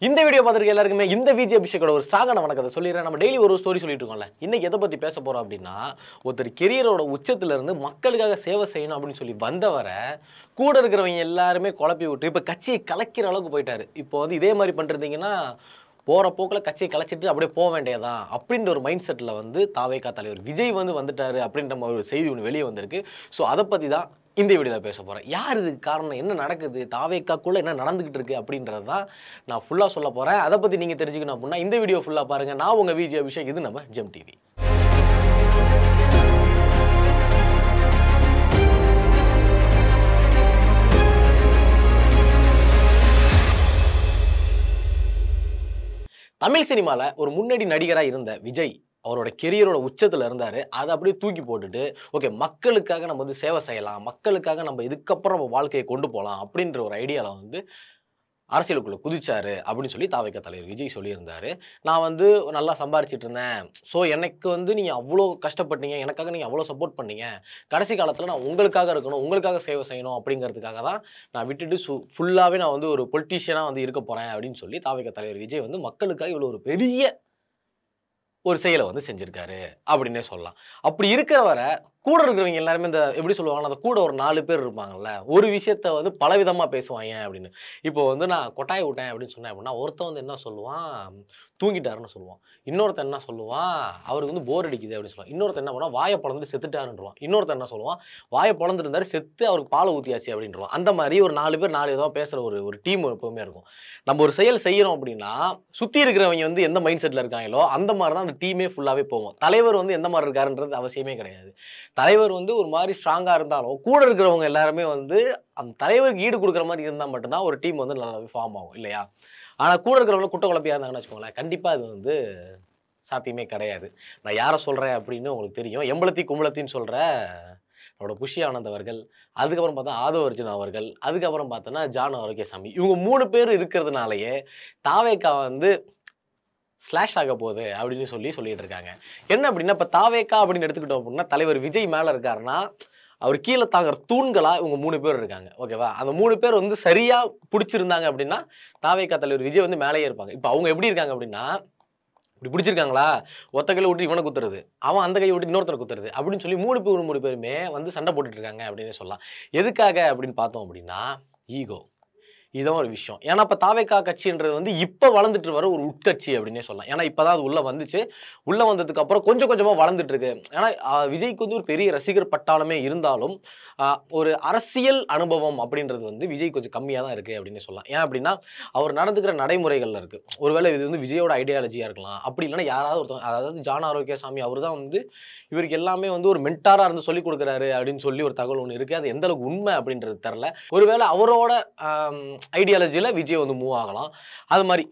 இந்த வீடியோ பார்த்துருக்க எல்லாருக்குமே இந்த விஜய் அபிஷேக்கோட ஒரு ஸ்ட்ராங்கான வணக்கத்தை சொல்லிடுறேன். நம்ம டெய்லி ஒரு ஸ்டோரி சொல்லிட்டு இருக்கோம்ல. இன்னைக்கு எதை பற்றி பேச போகிறோம் அப்படின்னா, ஒருத்தர் கெரியரோட உச்சத்துல இருந்து மக்களுக்காக சேவை செய்யணும் அப்படின்னு சொல்லி வந்தவரை கூட இருக்கிறவங்க எல்லாருமே குழப்பி விட்டு இப்போ கட்சியை கலைக்கிற அளவுக்கு போயிட்டாரு. இப்போ வந்து இதே மாதிரி பண்ணிருந்தீங்கன்னா போகிற போக்கில் கட்சியை கலைச்சிட்டு அப்படியே போக வேண்டியதான் அப்படின்ற ஒரு மைண்ட் செட்டில் வந்து தாவேகா தலைவர் விஜய் வந்துட்டாரு அப்படின்ற மாதிரி ஒரு செய்தி ஒன்று வெளியே வந்திருக்கு. ஸோ அதை பற்றி தான் இந்த வீடியோவில் பேச போகிறேன். யார் இதுக்கு காரணம், என்ன நடக்குது, தாவேக்காக்குள்ளே என்ன நடந்துக்கிட்டு இருக்குது அப்படின்றது தான் நான் ஃபுல்லாக சொல்ல போகிறேன். அதை பற்றி நீங்கள் தெரிஞ்சுக்கணும் அப்படின்னா இந்த வீடியோ ஃபுல்லாக பாருங்கள். நான் உங்கள் விஜய் அபிஷேக், இது நம்ம ஜெம் டிவி. தமிழ் சினிமாவில் ஒரு முன்னணி நடிகராக இருந்த விஜய் அவரோட கெரியரோட உச்சத்தில் இருந்தார். அதை அப்படியே தூக்கி போட்டுட்டு ஓகே மக்களுக்காக நம்ம வந்து சேவை செய்யலாம், மக்களுக்காக நம்ம இதுக்கப்புறம் நம்ம வாழ்க்கையை கொண்டு போகலாம் அப்படின்ற ஒரு ஐடியாவில் வந்து அரசியலுக்குள்ள குதிச்சாரு அப்படின்னு சொல்லி தாவேகா தலைவர் விஜய் சொல்லியிருந்தாரு. நான் வந்து நல்லா சம்பாரிச்சிட்டு இருந்தேன், ஸோ எனக்கு வந்து நீங்கள் அவ்வளோ கஷ்டப்பட்டீங்க, எனக்காக நீங்கள் அவ்வளோ சப்போர்ட் பண்ணீங்க, கடைசி காலத்தில் நான் உங்களுக்காக இருக்கணும், உங்களுக்காக சேவை செய்யணும் அப்படிங்கிறதுக்காக தான் நான் விட்டுட்டு ஃபுல்லாகவே நான் வந்து ஒரு பொலிட்டீஷியனாக வந்து இருக்க போகிறேன் அப்படின்னு சொல்லி தாவேகா தலைவர் விஜய் வந்து மக்களுக்காக இவ்வளோ ஒரு பெரிய ஒரு செயலை வந்து செஞ்சிருக்காரு அப்படின்னே சொல்லலாம். அப்படி இருக்கிறவரை கூட இருக்கிறவங்க எல்லாருமே இந்த எப்படி சொல்லுவாங்கன்னா, அந்த கூட ஒரு 4 பேர் இருப்பாங்கல்ல, ஒரு விஷயத்த வந்து பலவிதமாக பேசுவாங்க அப்படின்னு. இப்போ வந்து நான் கொட்டாய் விட்டேன் அப்படின்னு சொன்னேன் அப்படின்னா, ஒருத்தன் வந்து என்ன சொல்லுவான், தூங்கிட்டாருன்னு சொல்லுவான். இன்னொருத்தன் என்ன சொல்லுவான், அவருக்கு வந்து போர் அடிக்குது அப்படின்னு சொல்லுவான். இன்னொருத்தன் என்ன பண்ணுவான், வாயை பொழந்துட்டு செத்துட்டாருன்றான். இன்னொருத்தன் என்ன சொல்லுவான், வாயை பொழந்துருந்தாரு செத்து அவருக்கு பாலை ஊற்றியாச்சு அப்படின்றான். அந்த மாதிரி ஒரு 4 பேர் 4 விதமாக பேசுகிற ஒரு டீம் எப்பவுமே இருக்கும். நம்ம ஒரு செயல் செய்யறோம் அப்படின்னா சுற்றி இருக்கிறவங்க வந்து எந்த மைண்ட் செட்டில் இருக்காங்களோ அந்த மாதிரி தான் அந்த டீமே ஃபுல்லாகவே போவோம். தலைவர் வந்து எந்த மாதிரி இருக்காருன்றது அவசியமே கிடையாது. தலைவர் வந்து ஒரு மாதிரி ஸ்ட்ராங்காக இருந்தாலும் கூட இருக்கிறவங்க எல்லாருமே வந்து அந்த தலைவருக்கு ஈடு கொடுக்குற மாதிரி இருந்தால் மட்டும்தான் ஒரு டீம் வந்து நல்லாவே ஃபார்ம் ஆகும் இல்லையா? ஆனால் கூட இருக்கிறவங்க குட்ட குழப்பியாக இருந்தாங்கன்னு வச்சுக்கோங்களேன், கண்டிப்பாக அது வந்து சாத்தியமே கிடையாது. நான் யாரை சொல்கிறேன் அப்படின்னு உங்களுக்கு தெரியும். எம்பளத்தி கும்பலத்தின்னு சொல்கிற நம்மளோட புஷி ஆனந்த் அவர்கள், அதுக்கப்புறம் பார்த்தா ஆதவ அர்ஜுன் அவர்கள், அதுக்கப்புறம் பார்த்தோன்னா ஜான் ஆரோக்கியசாமி, இவங்க 3 பேர் இருக்கிறதுனாலயே தாவேக்கா வந்து ஸ்லாஷ் ஆக போகுது அப்படின்னு சொல்லிட்டு இருக்காங்க. என்ன அப்படின்னா, இப்போ தாவேக்கா அப்படின்னு எடுத்துக்கிட்டோம் அப்படின்னா தலைவர் விஜய் மேலே இருக்காருன்னா அவர் கீழே தாங்குற தூண்களா இவங்க 3 பேர் இருக்காங்க. ஓகேவா? அந்த 3 பேர் வந்து சரியா பிடிச்சிருந்தாங்க அப்படின்னா தாவேக்கா தலைவர் விஜய் வந்து மேலேயே இருப்பாங்க. இப்போ அவங்க எப்படி இருக்காங்க அப்படின்னா, இப்படி பிடிச்சிருக்காங்களா, ஒத்த கையில விட்டு இவனை குத்துறது, அவன் அந்த கையை விட்டு இன்னொருத்தரை குத்துறது அப்படின்னு சொல்லி 3 பேருமே வந்து சண்டை போட்டுட்டு இருக்காங்க அப்படின்னு சொல்லலாம். எதுக்காக அப்படின்னு பார்த்தோம் அப்படின்னா, ஈகோ. இதுதான் ஒரு விஷயம். ஏன்னா இப்போ தாவேக்கா கட்சின்றது வந்து இப்போ வளர்ந்துட்டு வர ஒரு உட்கட்சி அப்படின்னே சொல்லலாம். ஏன்னா இப்போ தான் அது உள்ளே வந்துச்சு. உள்ளே வந்ததுக்கு அப்புறம் கொஞ்சம் கொஞ்சமாக வளர்ந்துட்டு இருக்கு. ஏன்னா விஜய்க்கு வந்து ஒரு பெரிய ரசிகர் பட்டாளமே இருந்தாலும் ஒரு அரசியல் அனுபவம் அப்படின்றது வந்து விஜய் கொஞ்சம் கம்மியாக தான் இருக்குது அப்படின்னே சொல்லலாம். ஏன் அப்படின்னா அவர் நடந்துக்கிற நடைமுறைகளில் இருக்குது. ஒருவேளை இது வந்து விஜயோட ஐடியாலஜியாக இருக்கலாம், அப்படி இல்லைன்னா யாராவது ஒருத்தவங்க, அதாவது ஜான் ஆரோக்கியசாமி அவர் தான் வந்து இவருக்கு எல்லாமே வந்து ஒரு மென்டாராக இருந்து சொல்லிக் கொடுக்குறாரு அப்படின்னு சொல்லி ஒரு தகவல் ஒன்று இருக்குது. அது எந்த அளவுக்கு உண்மை அப்படின்றது தெரில. ஒருவேளை அவரோட ஐடியாலஜியில் விஜய் வந்து மூவ் ஆகலாம். அது மாதிரி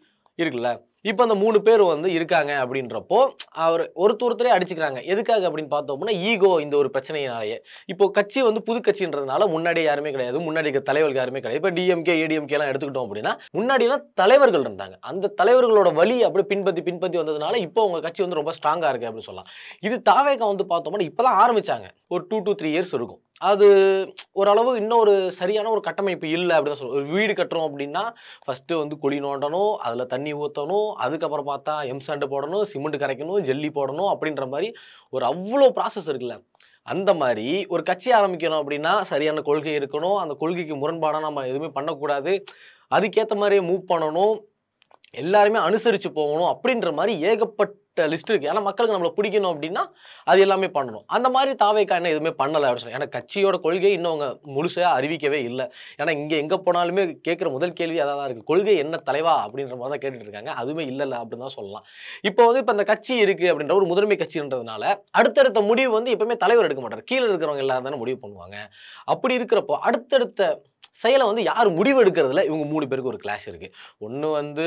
இருக்குல்ல. இப்போ அந்த 3 பேர் வந்து இருக்காங்க அப்படின்றப்போ அவர் ஒருத்தரே அடிச்சுக்கிறாங்க. எதுக்காக அப்படின்னு பார்த்தோம் அப்படின்னா ஈகோ, இந்த ஒரு பிரச்சனையினாலேயே. இப்போ கட்சி வந்து புது கட்சின்றதுனால முன்னாடியே யாருமே கிடையாது, முன்னாடி இருக்க தலைவர்கள் யாருமே கிடையாது. இப்போ டிஎம்கே ஏடிஎம்கே எல்லாம் எடுத்துக்கிட்டோம் அப்படின்னா முன்னாடியெல்லாம் தலைவர்கள் இருந்தாங்க. அந்த தலைவர்களோட வழி அப்படியே பின்பற்றி வந்ததுனால இப்போ உங்க கட்சி வந்து ரொம்ப ஸ்ட்ராங்கா இருக்கு அப்படின்னு சொல்லலாம். இது தாவேகா வந்து பார்த்தோம்னா இப்பதான் ஆரம்பிச்சாங்க. ஒரு 2 to 3 இயர்ஸ் இருக்கும். அது ஓரளவு இன்னும் ஒரு சரியான ஒரு கட்டமைப்பு இல்லை அப்படின்னு தான் சொல்லுவோம். ஒரு வீடு கட்டுறோம் அப்படின்னா ஃபர்ஸ்ட் வந்து குழி நோண்டணும், அதில் தண்ணி ஊற்றணும், அதுக்கப்புறம் பார்த்தா எம்சாண்டு போடணும், சிமெண்ட் கரைக்கணும், ஜல்லி போடணும் அப்படின்ற மாதிரி ஒரு அவ்வளோ ப்ராசஸ் இருக்குல்ல. அந்த மாதிரி ஒரு கட்சி ஆரம்பிக்கணும் அப்படின்னா சரியான கொள்கை இருக்கணும், அந்த கொள்கைக்கு முரண்பாடாக நம்ம எதுவுமே பண்ணக்கூடாது, அதுக்கேற்ற மாதிரியே மூவ் பண்ணணும், எல்லாருமே அனுசரித்து போகணும் அப்படின்ற மாதிரி ஏகப்பட்ட லிஸ்ட் இருக்குது. ஏன்னா மக்களுக்கு நம்மளை பிடிக்கணும் அப்படின்னா அது எல்லாமே பண்ணணும். அந்த மாதிரி தாவேக்கா என்ன எதுவுமே பண்ணலை அப்படின்னு சொல்லி. ஏன்னா கட்சியோட கொள்கை இன்னும் அவங்க முழுசாக அறிவிக்கவே இல்லை. ஏன்னா இங்கே எங்கே போனாலுமே கேட்குற முதல் கேள்வி அதான் தான் இருக்குது, கொள்கை என்ன தலைவா அப்படின்ற மாதிரி தான் கேட்டுட்டு இருக்காங்க. அதுவுமே இல்லை அப்படின்னு தான் சொல்லலாம். இப்போ வந்து இப்போ அந்த கட்சி இருக்குது அப்படின்ற ஒரு முதன்மை கட்சின்றதுனால அடுத்தடுத்த முடிவு வந்து எப்பவுமே தலைவர் எடுக்க மாட்டார், கீழே இருக்கிறவங்க எல்லாரும் தானே முடிவு பண்ணுவாங்க. அப்படி இருக்கிறப்போ அடுத்தடுத்த செயலை வந்து யார் முடிவு எடுக்கிறதுல இவங்க 3 பேருக்கு ஒரு கிளாஷ் இருக்கு. ஒன்று வந்து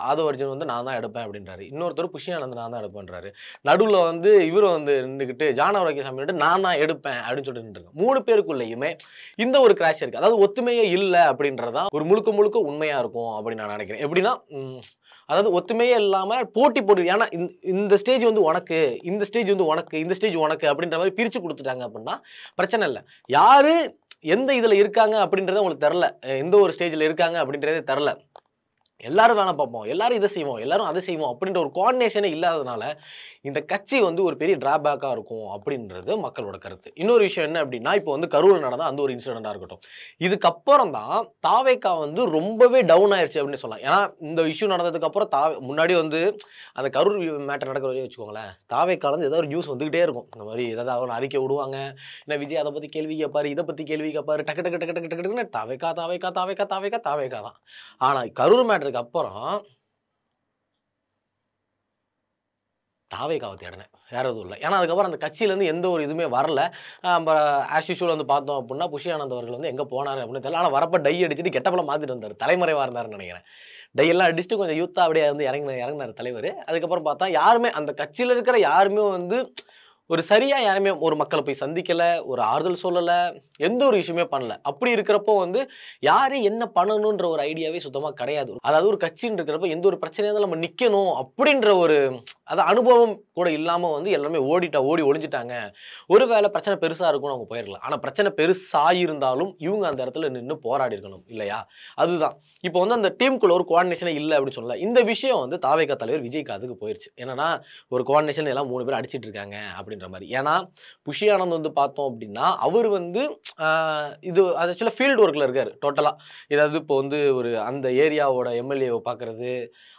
ஆதவ அர்ஜுன் வந்து நான் தான் எடுப்பேன் அப்படின்றாரு, இன்னொருத்தர் புஷி ஆனந்த் நான் தான் எடுப்பேன்றாரு, நடுவில் வந்து இவரும் வந்து நின்றுக்கிட்டு ஜான் ஆரோக்கியசாமி நான் தான் எடுப்பேன் அப்படின்னு சொல்லிட்டு நின்றுருக்கு. 3 பேருக்குள்ளேயுமே இந்த ஒரு கிளாஷ் இருக்கு. அதாவது ஒத்துமையே இல்லை அப்படின்றதான் ஒரு முழுக்க உண்மையா இருக்கும் அப்படின்னு நான் நினைக்கிறேன். எப்படின்னா அதாவது ஒத்துமையே இல்லாம போட்டி போட்டு, ஏன்னா இந்த ஸ்டேஜ் வந்து உனக்கு, இந்த ஸ்டேஜ் வந்து உனக்கு, இந்த ஸ்டேஜ் உனக்கு அப்படின்ற மாதிரி பிரிச்சு கொடுத்துட்டாங்க அப்படின்னா பிரச்சனை இல்லை. யாரு எந்த இதுல இருக்காங்க அப்படின்றத உங்களுக்கு தெரில, எந்த ஒரு ஸ்டேஜ்ல இருக்காங்க அப்படின்றதே தெரில. எல்லாரும் வேலை பார்ப்போம். எல்லாரும் இத செய்வோம். எல்லாரும் அத செய்வோம். அப்படின்ற ஒரு கோஆர்டினேஷனே இல்லாததுனால, இந்த கட்சி வந்து ஒரு பெரிய டிராபேக்கா இருக்கும் அப்படின்றது மக்களோட கருத்து. இன்னொரு விஷயம் என்ன அப்படின்னா, இப்போ வந்து கரூர்ல நடந்த அந்த ஒரு இன்சிடென்ட்டா இருக்கட்டும். இதுக்கப்புறம் தான் தாவேகா வந்து ரொம்பவே டவுன் ஆயிருச்சு அப்படின்னு சொல்லலாம். ஏன்னா, இந்த இஷ்யூ நடந்ததுக்கு அப்புறம் முன்னாடி வந்து அந்த கரூர் மேட்டர் நடக்கிற வரையும் வச்சுக்கோங்களேன். தாவேகாலருந்து ஏதாவது ஒரு நியூஸ் வந்துகிட்டே இருக்கும். இந்த மாரி ஏதாவது ஒரு அறிக்கை விடுவாங்க. இல்ல விஜய் அத பத்தி கேள்வி கேட்பாரு. இத பத்தி கேள்வி கேட்பாரு. டக்கு டக்கு டக்கு டக்கு டக்கு டக்குன்னு தாவேகா, தாவேகா, தாவேகா, தாவேகா, தாவேகா தான். ஆனா கரூர் மேட்டருக்கு அப்புறம் தாவேகாவ தேடுனேன். வேற எதுவும் இல்ல. ஏன்னா அதுக்கப்புறம் அந்த கட்சியிலருந்து எந்த ஒரு இதுவுமே வரல. ஆஸ் யூசுவல் வந்து பார்த்தோம் அப்புட்ன்னா, புஷி ஆனந்த் அவர்கள் வந்து எங்க போனாரு அப்படின்னு தெரியல. ஆனா வரப்ப டை அடிச்சுட்டு கெட்டப்லாம் மாத்திட்டு வந்தாரு. தலைமறைவா இருந்தாருன்னு நெனைக்கிறேன். டை எல்லாம் அடிச்சுட்டு கொஞ்சம் யூத்தா அப்படியே வந்து இறங்குனாரு தலைவரு. அதுக்கப்புறம் பார்த்தா யாருமே அந்த கட்சியில இருக்கிற யாருமே வந்து ஒரு சரியா யாருமே ஒரு மக்கள போய் சந்திக்கல, ஒரு ஆறுதல் சொல்லல, எந்த ஒரு விஷயமே பண்ணல. அப்படி இருக்கிறப்போ வந்து யாரு என்ன பண்ணணுன்ற ஒரு ஐடியாவே சுத்தமா கிடையாது. அதாவது ஒரு கட்சின்னு இருக்கிறப்ப எந்த ஒரு பிரச்சனையா இருந்தாலும் நம்ம நிக்கணும் அப்படின்ற ஒரு அது அனுபவம் கூட இல்லாம வந்து எல்லாருமே ஓடி ஒளிஞ்சுட்டாங்க. ஒருவேளை பிரச்சனை பெருசா இருக்கும்னு அவங்க போயிருக்கலாம். ஆனா பிரச்சனை பெருசாயிருந்தாலும் இவங்க அந்த இடத்துல நின்னு போராடி இருக்கணும் இல்லையா? அதுதான். இப்போ வந்து அந்த டீம்க்குள்ள ஒரு கோஆர்டினேஷனே இல்ல அப்படின்னு சொல்லலாம். இந்த விஷயம் வந்து தாவேகா தலைவர் விஜய் காதுக்கு போயிருச்சு. என்னன்னா, ஒரு கோஆர்டினேஷன் எல்லாம் 3 பேர் அடிச்சிட்டு இருக்காங்க அப்படின்ற மாரி. ஏன்னா, புஷி ஆனந்த் வந்து பார்த்தோம் அப்படின்னா, அவரு வந்து ஆ இது ஆக்சுவலா ஃபீல்ட் ஒர்க்ல இருக்காரு டோட்டலா. ஏதாவது இப்போ வந்து ஒரு அந்த ஏரியாவோட எம்எல்ஏவ பார்க்கறது,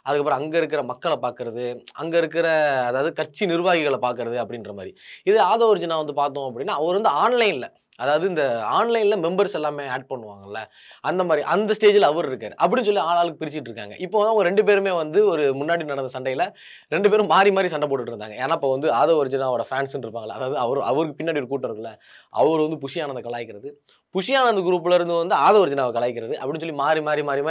அதுக்கப்புறம் அங்க இருக்கிற மக்கள பார்க்கறது, அங்க இருக்கிற அதாவது கட்சி நிர்வாகிகள பார்க்கறது அப்படின்ற மாரி. இது ஆதவ அர்ஜுனா வந்து பார்த்தோம் அப்படின்னா, அவர் வந்து ஆன்லைன்ல அதாவது இந்த ஆன்லைன்ல மெம்பர்ஸ் எல்லாமே ஆட் பண்ணுவாங்கல்ல. அந்த மாரி அந்த ஸ்டேஜ்ல அவரு இருக்காரு. அப்படின்னு சொல்லி ஆளாளுக்கு பிரிச்சுட்டு இருக்காங்க. இப்போ அவங்க 2 பேருமே வந்து ஒரு முன்னாடி நடந்த சண்டையில 2 பேரும் மாறி மாறி சண்டை போட்டுட்டு இருந்தாங்க. ஏன்னா, இப்போ வந்து ஆதவ அர்ஜுனாவோட ஃபேன்ஸ்ன்னு இருப்பாங்கல்ல. அதாவது அவருக்கு பின்னாடி ஒரு கூட்டம் இருக்குல்ல. அவரு வந்து புஷி ஆனந்த கலாய்க்கிறது. புஷி ஆனந்த் குரூப்ல இருந்து வந்து ஆதவ அர்ஜுனாவ கலாய்க்கிறது. அப்படின்னு சொல்லி மாறி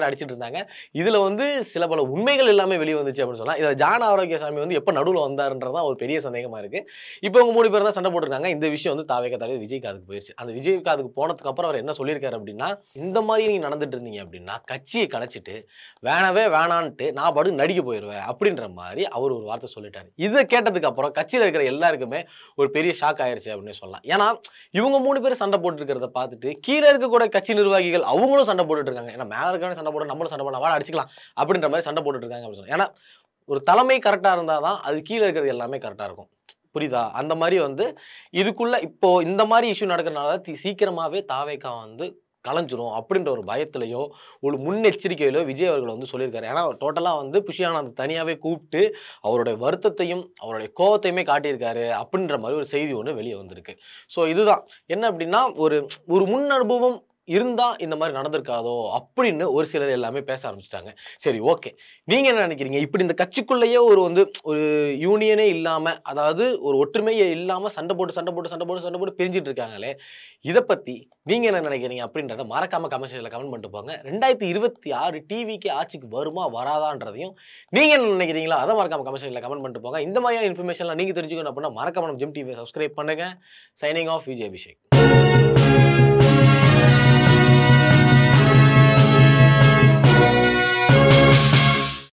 அடிச்சிட்டு இருந்தாங்க. இதுல வந்து சில பல உண்மைகள் எல்லாமே வெளிய வந்துச்சு அப்படின்னு சொல்லலாம். இதுல ஜான் ஆரோக்கியசாமி வந்து எப்ப நடுவுல வந்தாருன்றது தான் ஒரு பெரிய சந்தேகமா இருக்கு. இப்போ இவங்க 3 பேரும் தான் சண்டை போட்டுருக்காங்க. இந்த விஷயம் வந்து தாவேகா தலைவர் விஜய் காதுக்கு போயிருச்சு. அந்த விஜய் காதுக்கு போனதுக்கு அப்புறம் அவர் என்ன சொல்லியிருக்காரு அப்படின்னா, இந்த மாரி நீங்க நடந்துட்டு இருந்தீங்க அப்படின்னா, கட்சிய கலைச்சிட்டு வேணவே வேணான்ட்டு நான் பாட்டுக்கு நடிக்க போயிருவேன். அப்படின்ற மாரி அவர் ஒரு வார்த்தை சொல்லிட்டாரு. இத கேட்டதுக்கு அப்புறம் கட்சியில இருக்கிற எல்லாருக்குமே ஒரு பெரிய ஷாக் ஆயிருச்சு அப்படின்னு சொல்லலாம். ஏன்னா, இவங்க 3 பேரும் சண்டை போட்டுட்டு இருக்கிறத பார்த்துட்டு, கீழ இருக்கக்கூடிய கட்சி நிர்வாகிகள் அவங்களும் சண்டை போட்டுட்டு இருக்காங்க. ஏன்னா மேல இருக்கவனே சண்டை போட்டா நம்மளும் சண்டை போடலாம். வாடா அடிச்சுக்கலாம். அப்படின்ற மாரி சண்டை போட்டுட்டு இருக்காங்க அப்படின்னு சொன்னா. ஏன்னா, ஒரு தலைமை கரெக்ட்டா இருந்தா தான், அது கீழ இருக்கிறது எல்லாமே கரெக்ட்டா இருக்கும். புரியுதா? அந்த மாரி வந்து இதுக்குள்ள இப்போ இந்த மாரி இஷ்யூ நடக்கிறனால சீக்கிரமாவே தாவேகா வந்து கலைஞ்சிரும் அப்படின்ற ஒரு பயத்திலயோ, ஒரு முன்னெச்சரிக்கையிலோ விஜய் அவர்கள் வந்து சொல்லியிருக்காரு. ஏன்னா டோட்டலா வந்து புஷி ஆனந்த தனியாவே கூப்ட்டு அவருடைய வருத்தத்தையும், அவருடைய கோவத்தையுமே காட்டியிருக்காரு அப்படின்ற மாரி ஒரு செய்தி ஒண்ணு வெளிய வந்திருக்கு. ஸோ இதுதான். என்ன அப்படின்னா, ஒரு ஒரு முன் அனுபவம் இருந்தா இந்த மாரி நடந்திருக்காதோ அப்படின்னு ஒரு சிலர் எல்லாமே பேச ஆரம்பிச்சுட்டாங்க. சரி ஓகே. நீங்க என்ன நினைக்கிறீங்க? இப்படி இந்த கட்சிக்குள்ளேயே ஒரு யூனியனே இல்லாம, அதாவது ஒரு ஒற்றுமையே இல்லாம சண்டை போட்டு பிரிஞ்சுட்டு இருக்காங்களே! இத பத்தி நீங்க என்ன நினைக்கிறீங்க? அப்படின்றத மறக்காம கமெண்ட் செக்ஷன்ல கமெண்ட் பண்ணிட்டு போங்க. 2026 டிவிகே ஆட்சிக்கு வருமா? வராதான்றதையும் நீங்க என்ன நினைக்கிறீங்களோ? அத மறக்காம கமெண்ட் செக்ஷன்ல கமெண்ட் பண்ணிட்டு போங்க. இந்த மாதிரியான இன்ஃபர்மேஷன்லாம் நீங்க தெரிஞ்சுக்கணும் அப்படின்னா மறக்காம நம்ம ஜெம் டிவிய சப்ஸ்கிரைப் பண்ணுங்க. Signing off Vijay Abhishek.